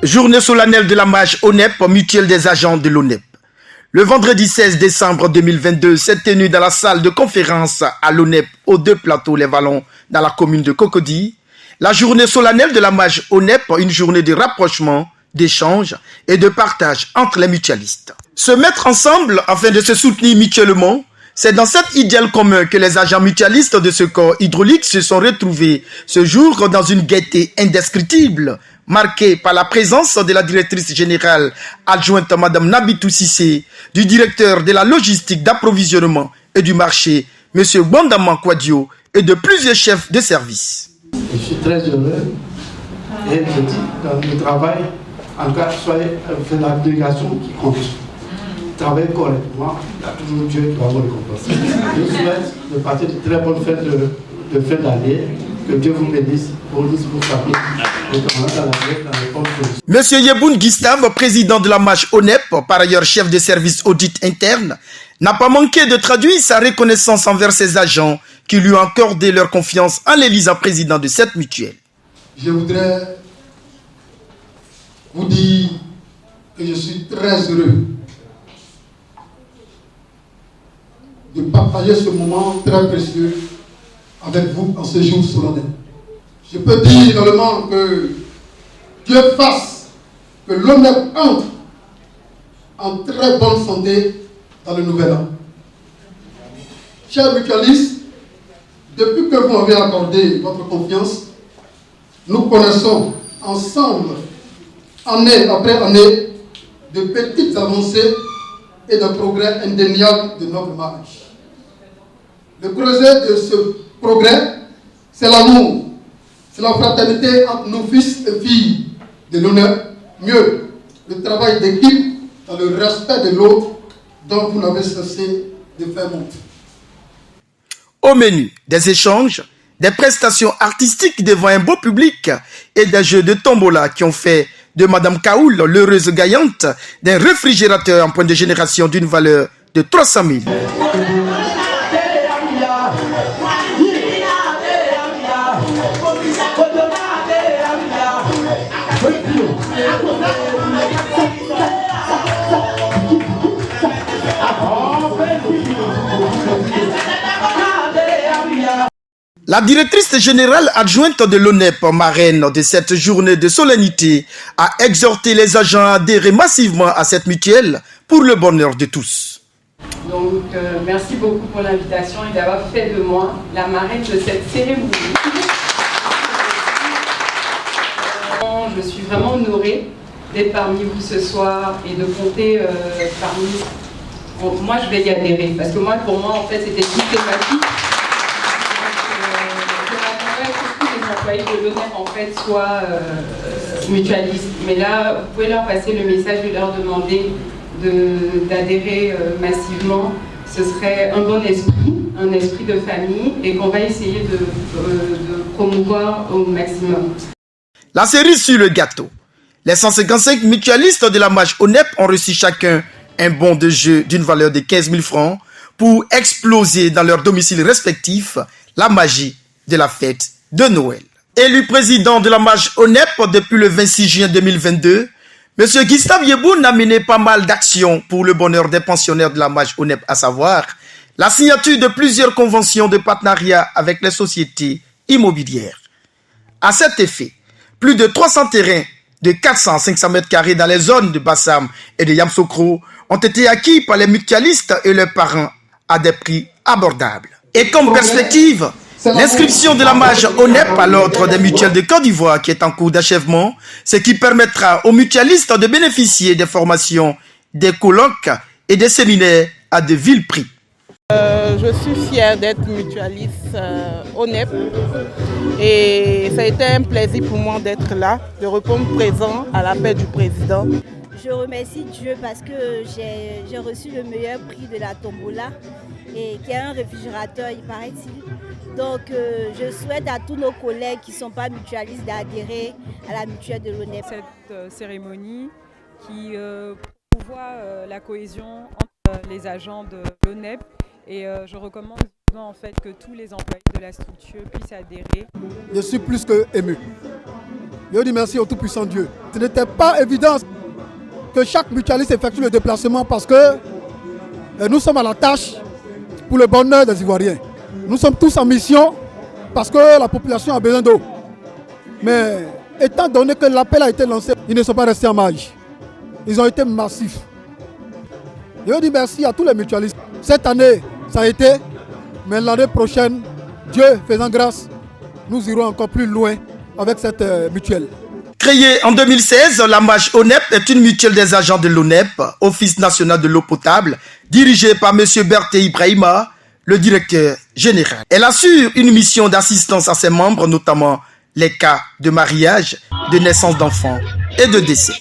Journée solennelle de la MAJ ONEP, mutuelle des agents de l'ONEP. Le vendredi 16 décembre 2022 s'est tenu dans la salle de conférence à l'ONEP aux 2 plateaux Les Vallons dans la commune de Cocody. La journée solennelle de la MAJ ONEP, une journée de rapprochement, d'échange et de partage entre les mutualistes. Se mettre ensemble afin de se soutenir mutuellement, c'est dans cet idéal commun que les agents mutualistes de ce corps hydraulique se sont retrouvés ce jour dans une gaieté indescriptible, marquée par la présence de la directrice générale adjointe Mme Nabitou Sissé, du directeur de la logistique d'approvisionnement et du marché, M. Bondaman Kouadio, et de plusieurs chefs de service. Je suis très heureux et je dis dans le travail, en cas de la délégation qui compte. Travailler correctement, il y a toujours Dieu qui va vous récompenser. Je souhaite de passer de très bonnes fêtes de fin d'année. Que Dieu vous bénisse, pour nous, pour famille. Monsieur Yeboun Gustave, président de la MAJ ONEP, par ailleurs chef de service audit interne, n'a pas manqué de traduire sa reconnaissance envers ses agents qui lui ont accordé leur confiance en l'élisant président de cette mutuelle. Je voudrais vous dire que je suis très heureux de partager ce moment très précieux avec vous en ce jour solennel. Je peux dire également que Dieu fasse que l'ONEP entre en très bonne santé dans le nouvel an. Chers mutualistes, depuis que vous m'avez accordé votre confiance, nous connaissons ensemble, année après année, de petites avancées et de progrès indéniables de notre marche. Le creuset de ce progrès, c'est l'amour, c'est la fraternité entre nos fils et filles de l'honneur. Mieux, le travail d'équipe dans le respect de l'autre dont vous n'avez cessé de faire montre. Au menu, des échanges, des prestations artistiques devant un beau public et des jeux de tombola qui ont fait de Mme Kaoul, l'heureuse gagnante, d'un réfrigérateur en point de génération d'une valeur de 300 000. La directrice générale adjointe de l'ONEP, marraine de cette journée de solennité, a exhorté les agents à adhérer massivement à cette mutuelle pour le bonheur de tous. Donc, merci beaucoup pour l'invitation et d'avoir fait de moi la marraine de cette cérémonie. Je suis vraiment honorée d'être parmi vous ce soir et de compter parmi... Moi, je vais y adhérer parce que pour moi, en fait, c'était systématique. De l'ONEP en fait soit mutualiste, mais là vous pouvez leur passer le message de leur demander d'adhérer massivement. Ce serait un bon esprit, un esprit de famille et qu'on va essayer de promouvoir au maximum. La cerise sur le gâteau. Les 155 mutualistes de la MAJ ONEP ont reçu chacun un bon de jeu d'une valeur de 15 000 francs pour exploser dans leurs domiciles respectifs la magie de la fête de Noël. Élu président de la MAJ ONEP depuis le 26 juin 2022, M. Gustave Yeboun a mené pas mal d'actions pour le bonheur des pensionnaires de la MAJ ONEP, à savoir la signature de plusieurs conventions de partenariat avec les sociétés immobilières. À cet effet, plus de 300 terrains de 400 à 500 mètres carrés dans les zones de Bassam et de Yamsokro ont été acquis par les mutualistes et leurs parents à des prix abordables. Et comme perspective, l'inscription de la MAJ ONEP à l'ordre des mutuelles de Côte d'Ivoire qui est en cours d'achèvement, ce qui permettra aux mutualistes de bénéficier des formations, des colloques et des séminaires à de vils prix. Je suis fière d'être mutualiste ONEP et ça a été un plaisir pour moi d'être là, de répondre présent à l'appel du président. Je remercie Dieu parce que j'ai reçu le meilleur prix de la tombola et qui est un réfrigérateur, il paraît-il. Donc je souhaite à tous nos collègues qui ne sont pas mutualistes d'adhérer à la mutuelle de l'ONEP. Cette cérémonie qui promouvoit la cohésion entre les agents de l'ONEP et je recommande en fait que tous les employés de la structure puissent adhérer. Je suis plus que ému. Je dis merci au Tout-Puissant Dieu. Ce n'était pas évident que chaque mutualiste effectue le déplacement parce que nous sommes à la tâche pour le bonheur des Ivoiriens. Nous sommes tous en mission parce que la population a besoin d'eau. Mais étant donné que l'appel a été lancé, ils ne sont pas restés en marge. Ils ont été massifs. Je dis merci à tous les mutualistes. Cette année, ça a été, mais l'année prochaine, Dieu faisant grâce, nous irons encore plus loin avec cette mutuelle. Créée en 2016, la MAJ ONEP est une mutuelle des agents de l'ONEP, Office national de l'eau potable, dirigée par M. Berté Ibrahima, le directeur général. Elle assure une mission d'assistance à ses membres, notamment les cas de mariage, de naissance d'enfants et de décès.